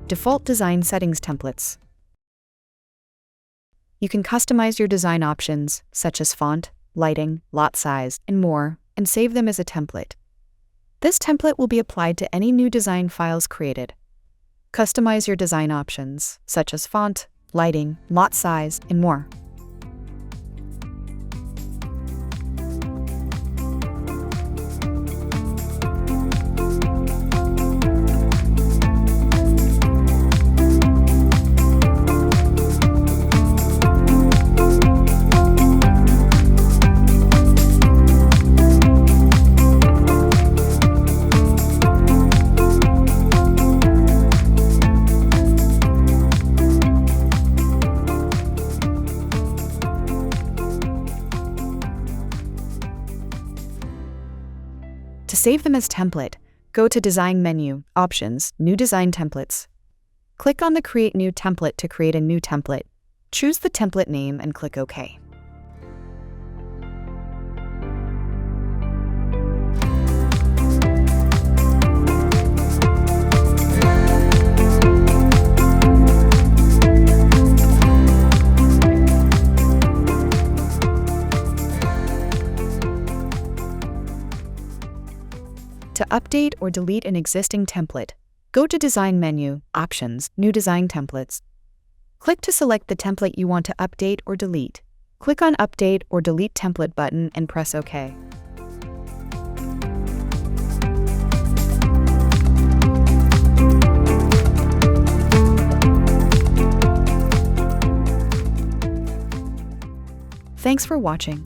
Default Design Settings Templates. You can customize your design options, such as font, lighting, lot size, and more, and save them as a template. This template will be applied to any new design files created. Customize your design options, such as font, lighting, lot size, and more. To save them as template, go to Design menu, Options, New Design Templates. Click on the Create New Template to create a new template. Choose the template name and click OK. To update or delete an existing template, go to Design menu, Options, New Design Templates. Click to select the template you want to update or delete. Click on Update or Delete Template button and press OK. Thanks for watching.